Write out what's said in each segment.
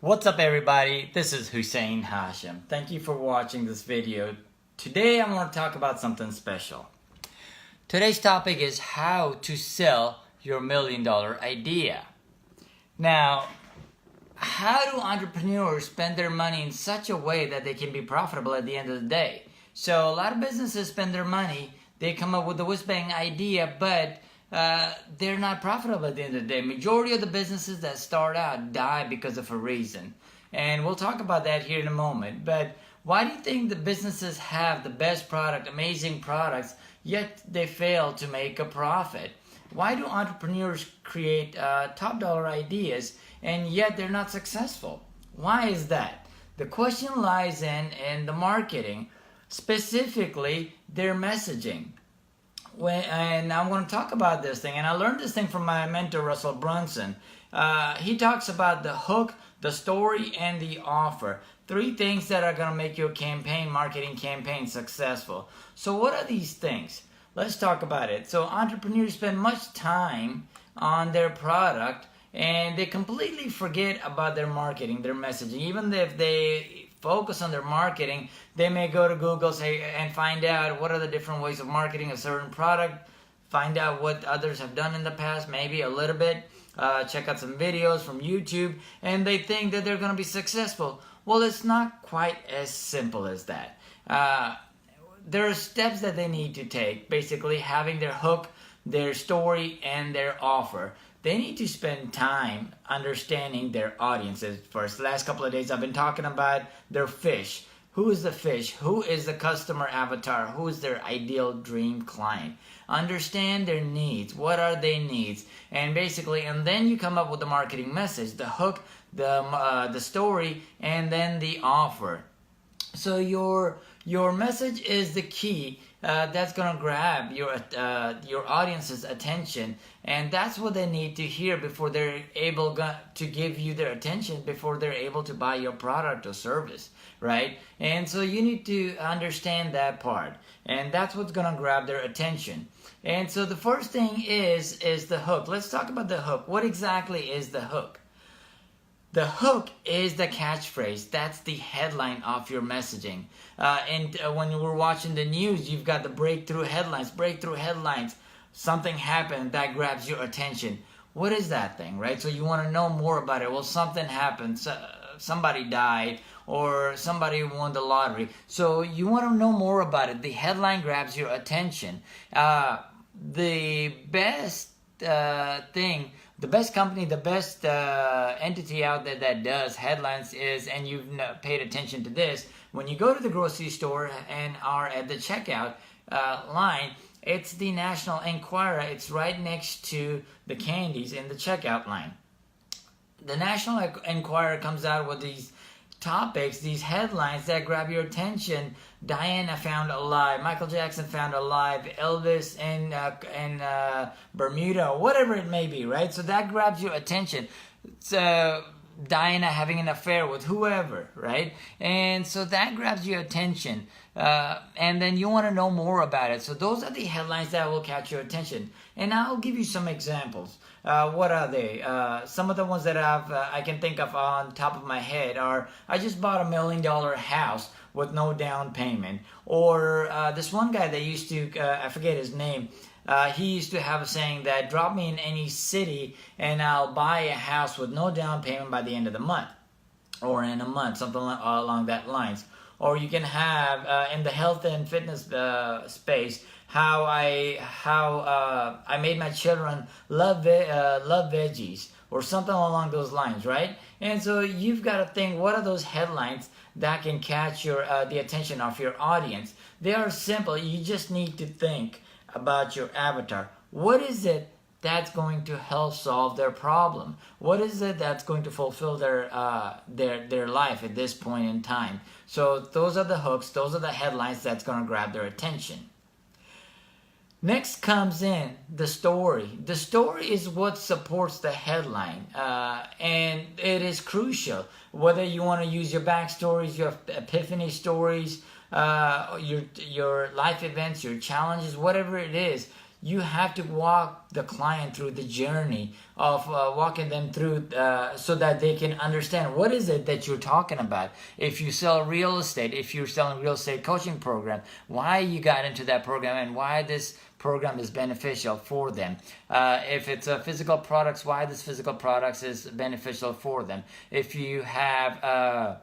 What's up everybody, this is Hussein Hashim. Thank you for watching this video. Today I want to talk about something special. Today's topic is how to sell your $1,000,000 idea. Now, how do entrepreneurs spend their money in such a way that they can be profitable at the end of the day? So a lot of businesses spend their money, they come up with a whiz-bang idea, but they're not profitable at the end of the day. Majority of the businesses that start out die because of a reason. And we'll talk about that here in a moment. But why do you think the businesses have the best product, amazing products, yet they fail to make a profit? Why do entrepreneurs create top dollar ideas and yet they're not successful? Why is that? The question lies in the marketing, specifically their messaging. And I'm going to talk about this thing, and I learned this thing from my mentor Russell Brunson. He talks about the hook, the story, and the offer. Three things that are going to make your marketing campaign successful. So what are these things? Let's talk about it. So entrepreneurs spend much time on their product and they completely forget about their marketing, their messaging. Even if they focus on their marketing, they may go to Google and find out what are the different ways of marketing a certain product, find out what others have done in the past, maybe a little bit, check out some videos from YouTube, and they think that they're going to be successful. Well, it's not quite as simple as that. There are steps that they need to take, basically having their hook, their story, and their offer. They need to spend time understanding their audiences. For the last couple of days, I've been talking about their fish. Who is the fish? Who is the customer avatar? Who is their ideal dream client? Understand their needs. What are their needs? And basically, and then you come up with the marketing message, the hook, the story, and then the offer. So your message is the key. That's gonna grab your audience's attention, and that's what they need to hear before they're able to give you their attention, before they're able to buy your product or service, right? And so you need to understand that part, and that's what's gonna grab their attention. And so the first thing is the hook. Let's talk about the hook. What exactly is the hook? The hook is the catchphrase. That's the headline of your messaging. When you were watching the news, you've got the breakthrough headlines. Something happened that grabs your attention. What is that thing, right? So you want to know more about it. Well, something happened. Somebody died or somebody won the lottery. So you want to know more about it. The headline grabs your attention. The best thing, the best company, the best entity out there that does headlines is, and you've paid attention to this, when you go to the grocery store and are at the checkout line, it's the National Enquirer. It's right next to the candies in the checkout line. The National Enquirer comes out with these topics, these headlines that grab your attention. Diana found alive, Michael Jackson found alive, Elvis in Bermuda, whatever it may be, right? So that grabs your attention. So Diana having an affair with whoever, right? And so that grabs your attention. And then you want to know more about it. So those are the headlines that will catch your attention. And I'll give you some examples. What are they? Some of the ones that I can think of on top of my head are, I just bought $1 million house with no down payment. Or this one guy that used to, I forget his name, he used to have a saying that, drop me in any city and I'll buy a house with no down payment by the end of the month. Or in a month, something along that lines. Or you can have, in the health and fitness space, how I made my children love veggies, or something along those lines, right? And so you've got to think, what are those headlines that can catch the attention of your audience? They are simple. You just need to think about your avatar. What is it that's going to help solve their problem? What is it that's going to fulfill their life at this point in time? So those are the hooks, those are the headlines that's going to grab their attention. Next comes in the story. The story is what supports the headline, and it is crucial. Whether you want to use your backstories, your epiphany stories, your life events, your challenges, whatever it is, you have to walk the client through the journey of walking them through so that they can understand what is it that you're talking about. If you sell real estate, if you're selling real estate coaching program, why you got into that program and why this program is beneficial for them. If it's physical products, why this physical products is beneficial for them. If you have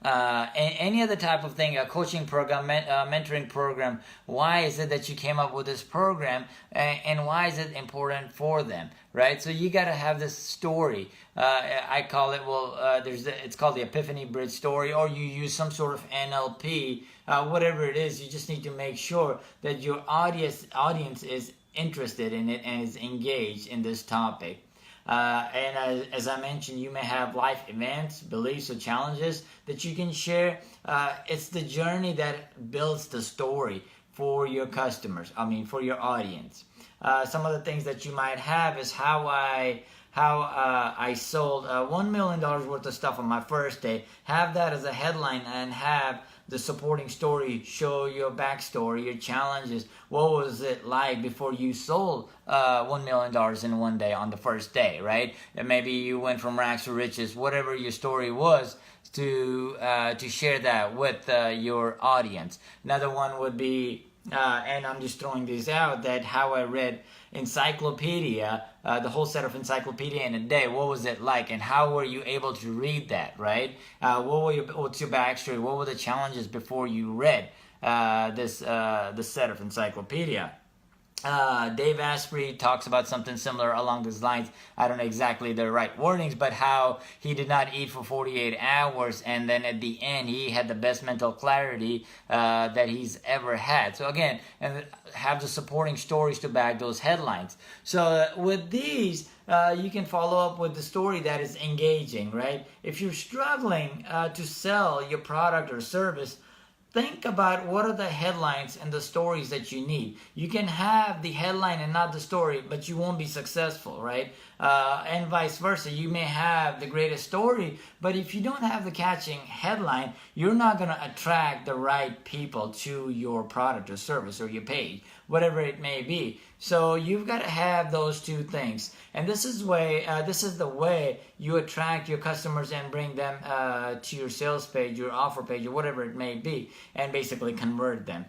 any other type of thing, a coaching program, mentoring program, why is it that you came up with this program, and why is it important for them, right? So you got to have this story. I call it, it's called the Epiphany Bridge story, or you use some sort of NLP, whatever it is. You just need to make sure that your audience is interested in it and is engaged in this topic. And as I mentioned, you may have life events, beliefs, or challenges that you can share. It's the journey that builds the story for your customers, for your audience. Some of the things that you might have is how I sold $1 million worth of stuff on my first day. Have that as a headline and have the supporting story show your backstory, your challenges. What was it like before you sold $1 million in one day on the first day, right? And maybe you went from rags to riches, whatever your story was, to share that with your audience. Another one would be, and I'm just throwing these out, that how I read encyclopedia, the whole set of encyclopedia in a day. What was it like, and how were you able to read that, right? What's your backstory? What were the challenges before you read this set of encyclopedia? Dave Asprey talks about something similar along these lines. I don't know exactly the right wordings, but how he did not eat for 48 hours, and then at the end he had the best mental clarity that he's ever had. So again, and have the supporting stories to back those headlines. So with these, you can follow up with the story that is engaging, right? If you're struggling to sell your product or service, think about what are the headlines and the stories that you need. You can have the headline and not the story, but you won't be successful, right? And vice versa. You may have the greatest story, but if you don't have the catching headline, you're not going to attract the right people to your product or service or your page, whatever it may be. So you've got to have those two things. And this is the way you attract your customers and bring them to your sales page, your offer page, or whatever it may be, and basically convert them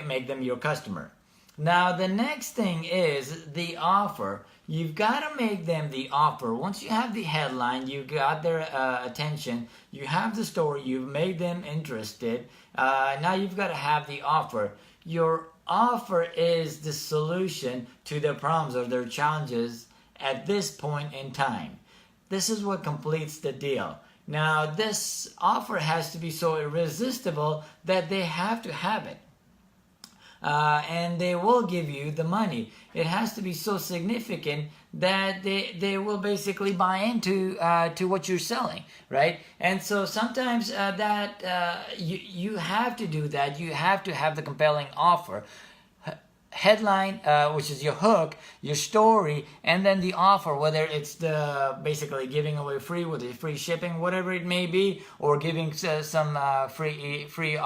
make them your customer. Now the next thing is the offer. You've got to make them the offer. Once you have the headline, you got their attention, you have the story, you've made them interested. Now you've got to have the offer. Your offer is the solution to their problems or their challenges at this point in time. This is what completes the deal. Now this offer has to be so irresistible that they have to have it. And they will give you the money. It has to be so significant that they will basically buy into to what you're selling, right? And so sometimes you have to do that. You have to have the compelling offer. Headline, which is your hook, your story, and then the offer, whether it's the basically giving away free with the free shipping, whatever it may be, or giving some free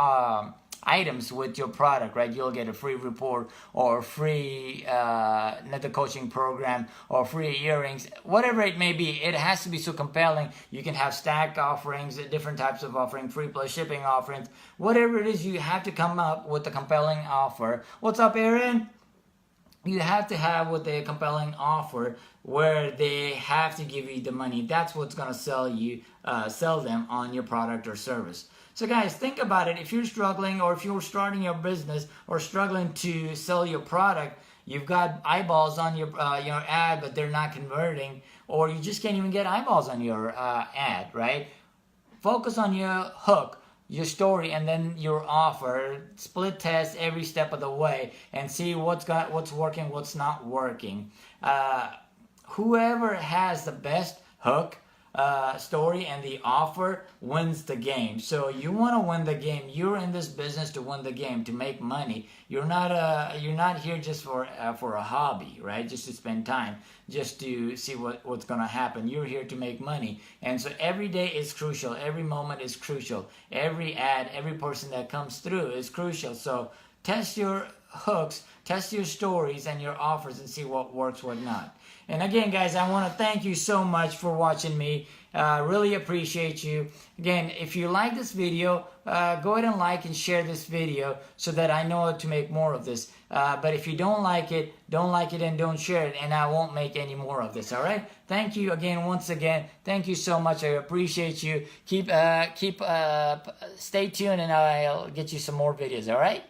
items with your product, right? You'll get a free report or free another coaching program or free earrings, whatever it may be. It has to be so compelling. You can have stacked offerings, different types of offering, free plus shipping offerings, whatever it is. You have to come up with a compelling offer. What's up, Aaron? You have to have with a compelling offer where they have to give you the money. That's what's going to sell them on your product or service. So guys, think about it. If you're struggling, or if you're starting your business or struggling to sell your product, you've got eyeballs on your ad, but they're not converting, or you just can't even get eyeballs on your ad, right? Focus on your hook, your story, and then your offer. Split test every step of the way and see what's working, what's not working. Whoever has the best hook, story, and the offer wins the game. So you want to win the game. You're in this business to win the game, to make money. You're not here just for a hobby, right? Just to spend time, just to see what's going to happen. You're here to make money. And so every day is crucial. Every moment is crucial. Every ad, every person that comes through is crucial. So test your hooks, test your stories and your offers and see what works, what not. And again, guys, I want to thank you so much for watching me. Really appreciate you. Again, if you like this video, go ahead and like and share this video so that I know to make more of this. But if you don't like it and don't share it, and I won't make any more of this, all right? Thank you again, once again. Thank you so much. I appreciate you. Stay tuned, and I'll get you some more videos, all right?